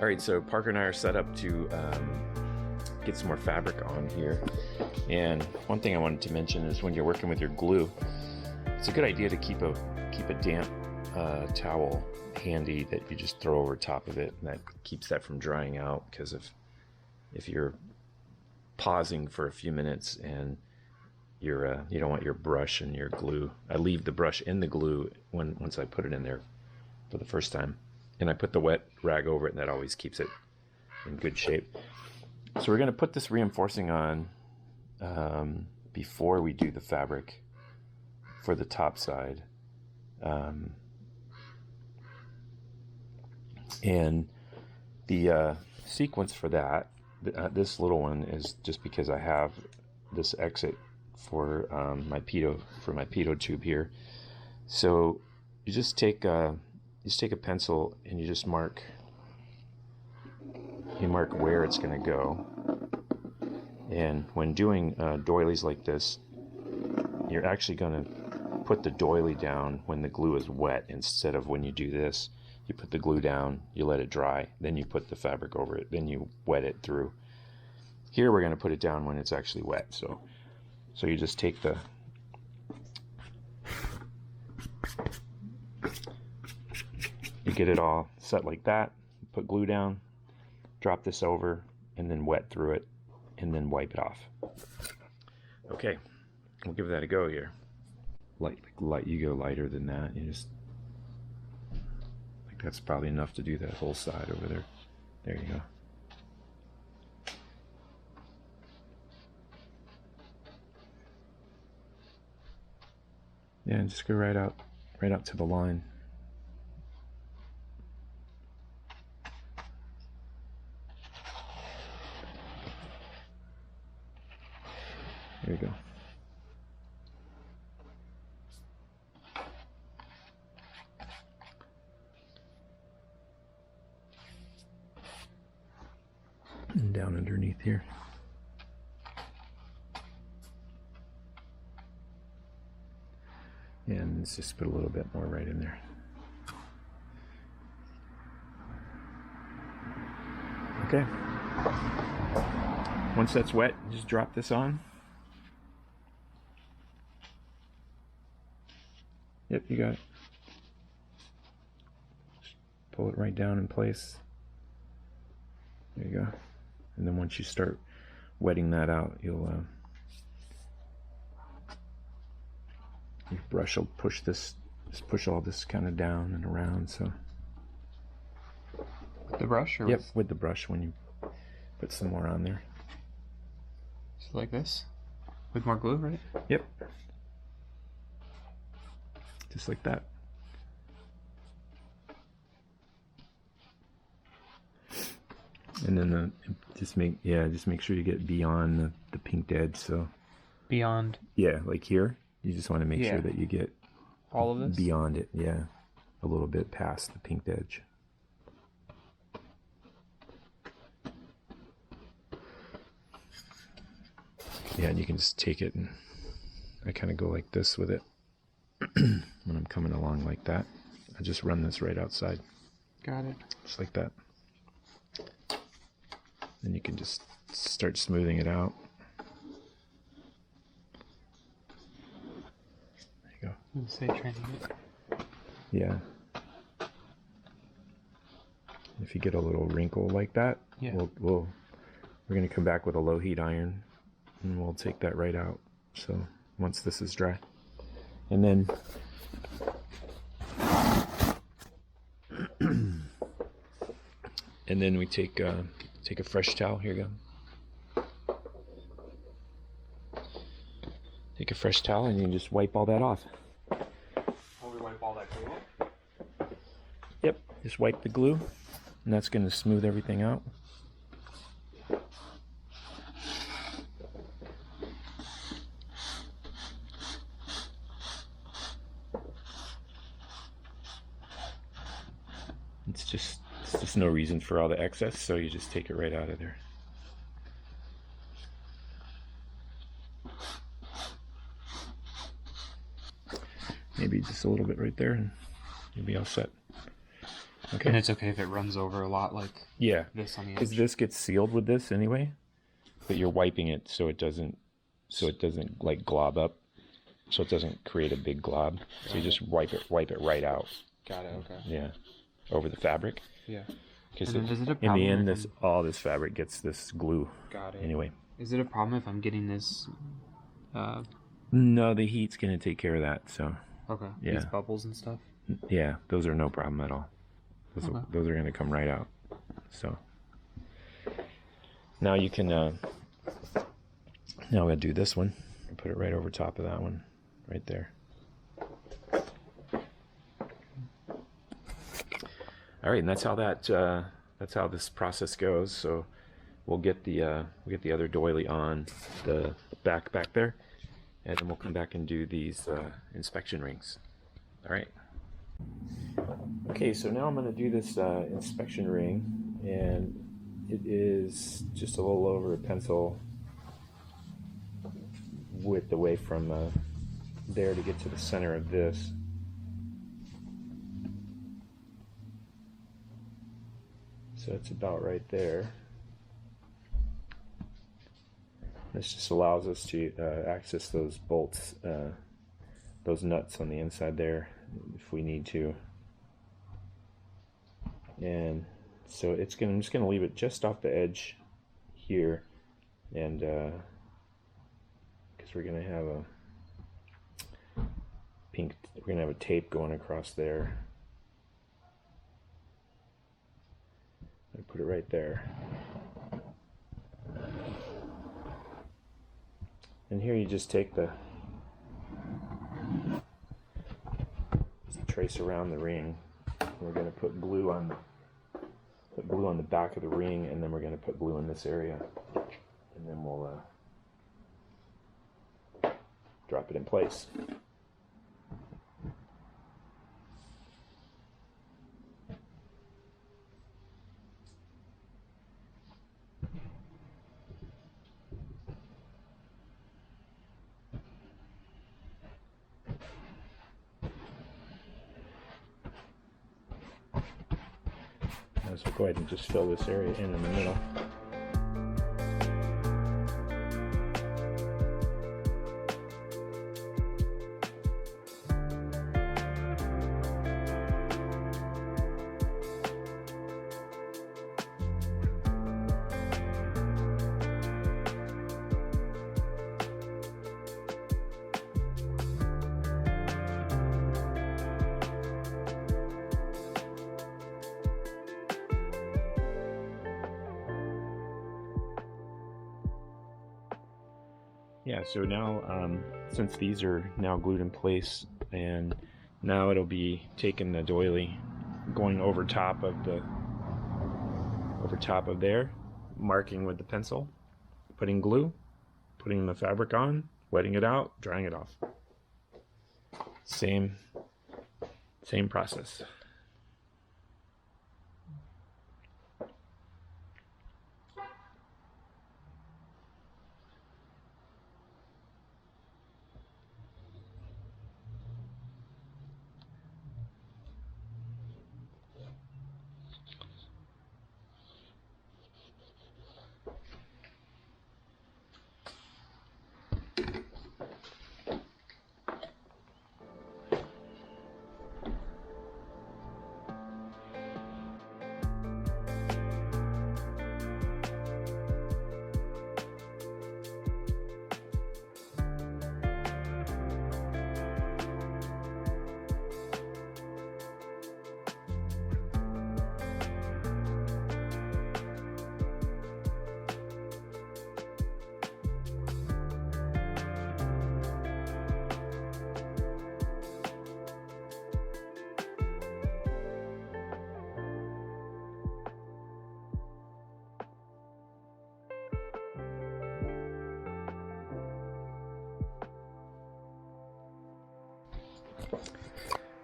All right, so Parker and I are set up to get some more fabric on here. And one thing I wanted to mention is when you're working with your glue, it's a good idea to keep a damp towel handy that you just throw over top of it, and that keeps that from drying out. Because if you're pausing for a few minutes and you don't want your brush and your glue. I leave the brush in the glue once I put it in there for the first time. And I put the wet rag over it, and that always keeps it in good shape. So we're going to put this reinforcing on before we do the fabric for the top side. And the sequence for that, this little one is just because I have this exit for my pitot tube here. So you just take a pencil and you just mark where it's going to go. And when doing doilies like this, you're actually going to put the doily down when the glue is wet, instead of when you do this. You put the glue down, you let it dry, then you put the fabric over it, then you wet it through. Here we're going to put it down when it's actually wet. So you just take you get it all set like that, put glue down, drop this over, and then wet through it, and then wipe it off. Okay, we'll give that a go here. Light, you go lighter than that. You just, like, that's probably enough to do that whole side over there. There you go. Yeah, and just go right out to the line. There you go. And down underneath here. And let's just put a little bit more right in there. Okay. Once that's wet, just drop this on. Yep, you got it. Just pull it right down in place. There you go. And then once you start wetting that out, your brush will push all this kind of down and around. So with the brush, or yep, with the brush when you put some more on there. So like this, with more glue, right? Yep. Just like that. And then just make sure you get beyond the pinked edge. So beyond. Yeah, like here. You just want to make sure that you get all of this beyond it. Yeah, a little bit past the pinked edge. Yeah, and you can just take it, and I kind of go like this with it when I'm coming along like that. I just run this right outside. Got it. Just like that. Then you can just start smoothing it out. There you go. Say training it. Yeah. If you get a little wrinkle like that, yeah, we're going to come back with a low heat iron, and we'll take that right out. So once this is dry, and then and then we take a fresh towel. Here you go. Take a fresh towel, and you can just wipe all that off. Oh, we wipe all that glue off? Yep, just wipe the glue, and that's going to smooth everything out. It's just no reason for all the excess, so you just take it right out of there. Maybe just a little bit right there, and you'll be all set. Okay. And it's okay if it runs over a lot like Yeah. this on the Because edge. this gets sealed with this anyway, but you're wiping it so it doesn't like glob up, so it doesn't create a big glob. So you just wipe it right out. Got it. Okay. Yeah, over the fabric. Yeah. Because And then is it a in the problem end, if all this fabric gets this glue. Got it. Anyway. Is it a problem if I'm getting this? No, the heat's gonna take care of that. So Okay. Yeah. These bubbles and stuff. yeah, those are no problem at all. Okay. Those are gonna come right out. So now you can. Now I'm gonna do this one and put it right over top of that one, right there. All right, and that's how this process goes. So we'll get the other doily on the back there, and then we'll come back and do these inspection rings. All right. Okay, so now I'm going to do this inspection ring, and it is just a little over a pencil width away from there to get to the center of this. So it's about right there. This just allows us to access those bolts, those nuts on the inside there if we need to. And so I'm just going to leave it just off the edge here, and because we're going to have a tape going across there. I put it right there. And here you just take trace around the ring. We're going to put glue on the back of the ring, and then we're going to put glue in this area, and then we'll drop it in place. So go ahead and just fill this area in the middle. Yeah, so now since these are now glued in place, and now it'll be taking the doily, going over top of there, marking with the pencil, putting glue, putting the fabric on, wetting it out, drying it off. Same process.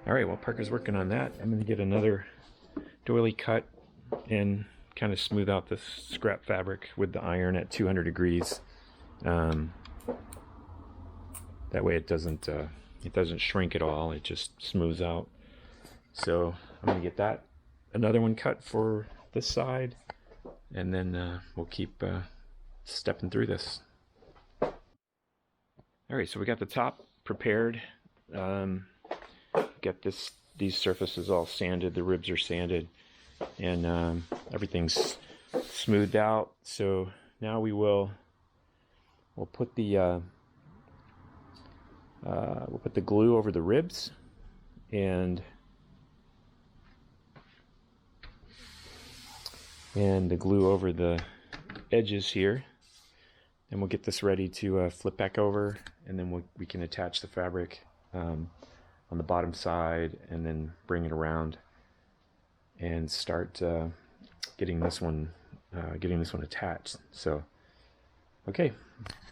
All right, while Parker's working on that, I'm going to get another doily cut and kind of smooth out the scrap fabric with the iron at 200 degrees. That way it doesn't shrink at all. It just smooths out. So I'm going to get that another one cut for this side, and then we'll keep stepping through this. All right, so we got the top prepared. Get these surfaces all sanded. The ribs are sanded, and everything's smoothed out. So now we'll put the glue over the ribs, and the glue over the edges here. And we'll get this ready to flip back over, and then we can attach the fabric on the bottom side, and then bring it around and start getting this one attached. So, okay,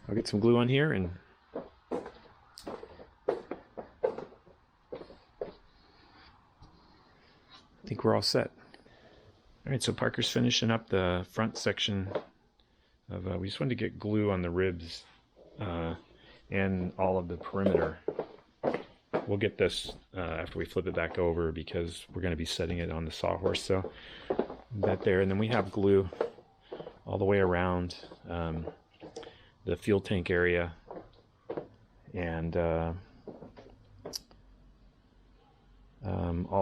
I'll get some glue on here, and I think we're all set. All right, so Parker's finishing up the front section of, we just wanted to get glue on the ribs and all of the perimeter. We'll get this after we flip it back over, because we're going to be setting it on the sawhorse. So that there, and then we have glue all the way around the fuel tank area, and all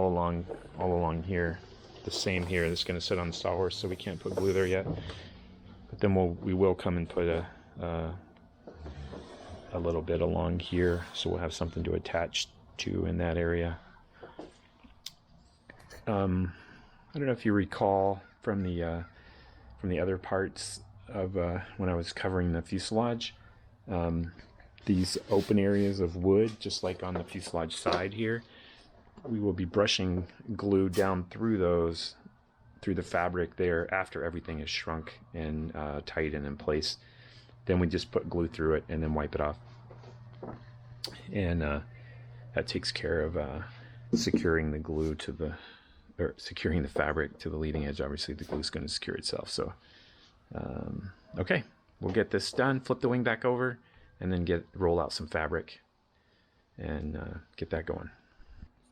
along here. The same here. This is going to sit on the sawhorse, so we can't put glue there yet. But then we will come and put a little bit along here, so we'll have something to attach to in that area. I don't know if you recall from the other parts of when I was covering the fuselage, these open areas of wood, just like on the fuselage side here, we will be brushing glue down through those, through the fabric there, after everything is shrunk and tight and in place. Then we just put glue through it and then wipe it off, and that takes care of securing the glue to the, or securing the fabric to the leading edge. Obviously the glue is going to secure itself. So okay, we'll get this done, flip the wing back over, and then roll out some fabric and get that going.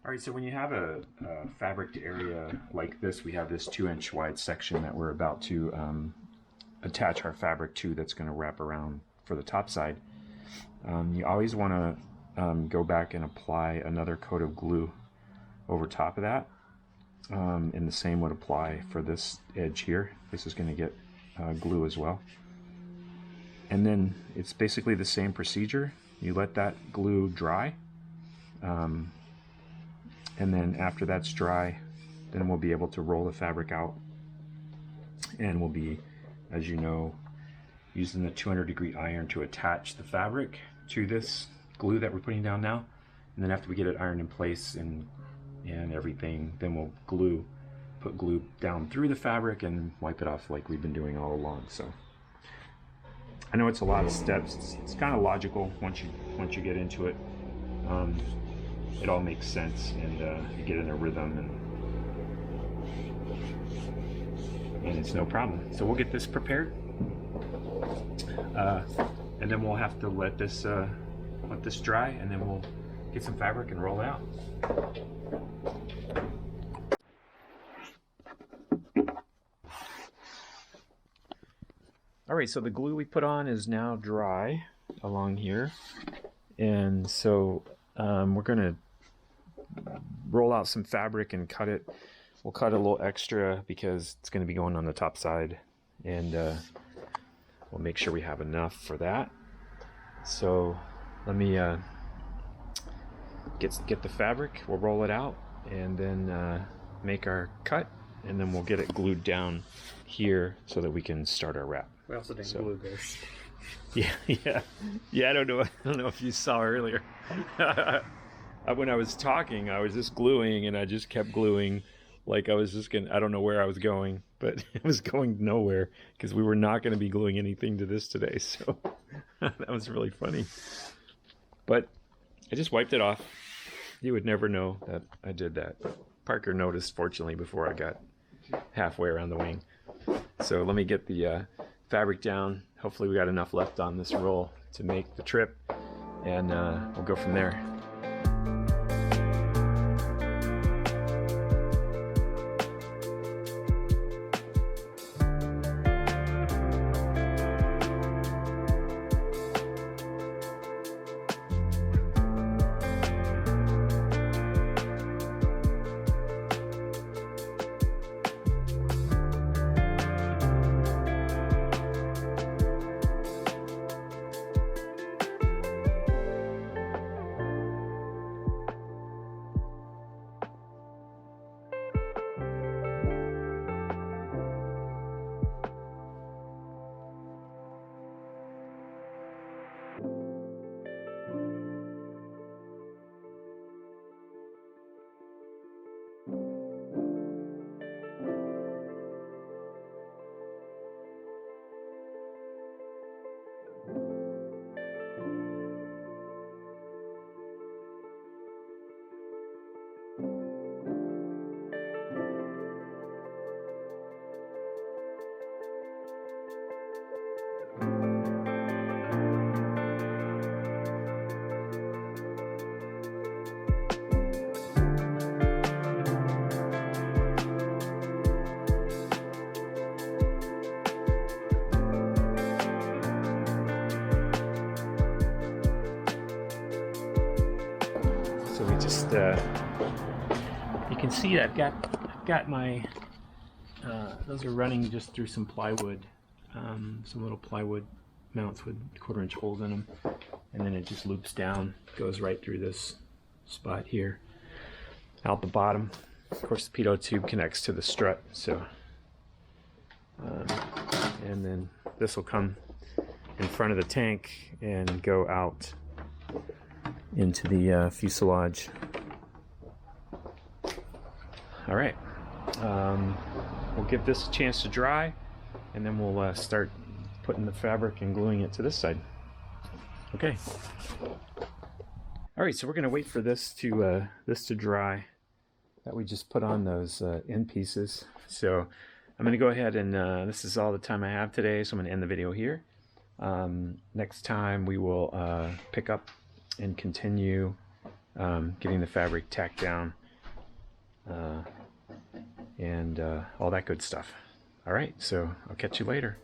All right, so when you have a fabric area like this, we have this 2-inch wide section that we're about to attach our fabric to, that's going to wrap around for the top side. You always want to go back and apply another coat of glue over top of that, and the same would apply for this edge here. This is going to get glue as well. And then it's basically the same procedure. You let that glue dry, and then after that's dry, then we'll be able to roll the fabric out, and we'll be, as you know, using the 200-degree iron to attach the fabric to this glue that we're putting down now. And then after we get it ironed in place and everything, then we'll put glue down through the fabric and wipe it off like we've been doing all along. So I know it's a lot of steps. It's kind of logical once you get into it. It all makes sense, and you get in a rhythm, and it's no problem. So we'll get this prepared, and then we'll have to let this dry, and then we'll get some fabric and roll it out. All right, so the glue we put on is now dry along here, and so we're gonna roll out some fabric and cut it. We'll cut a little extra because it's going to be going on the top side, and we'll make sure we have enough for that. So let me get the fabric, we'll roll it out, and then make our cut, and then we'll get it glued down here so that we can start our wrap. We also didn't glue this. Yeah. I don't know if you saw earlier. When I was talking, I was just gluing, and I just kept gluing, like I was just gonna, I don't know where I was going, but it was going nowhere, because we were not going to be gluing anything to this today. So that was really funny. But I just wiped it off. You would never know that I did that. Parker noticed, fortunately, before I got halfway around the wing. So let me get the fabric down. Hopefully we got enough left on this roll to make the trip, and we'll go from there. just you can see I've got my those are running just through some plywood, some little plywood mounts with 1/4-inch holes in them, and then it just loops down, goes right through this spot here, out the bottom. Of course, the pitot tube connects to the strut, so and then this will come in front of the tank and go out into the fuselage. All right, we'll give this a chance to dry, and then we'll start putting the fabric and gluing it to this side. Okay. All right, so we're going to wait for this to dry that we just put on those end pieces. So I'm going to go ahead and this is all the time I have today, so I'm going to end the video here. Next time we will pick up and continue getting the fabric tacked down and all that good stuff. All right, so I'll catch you later.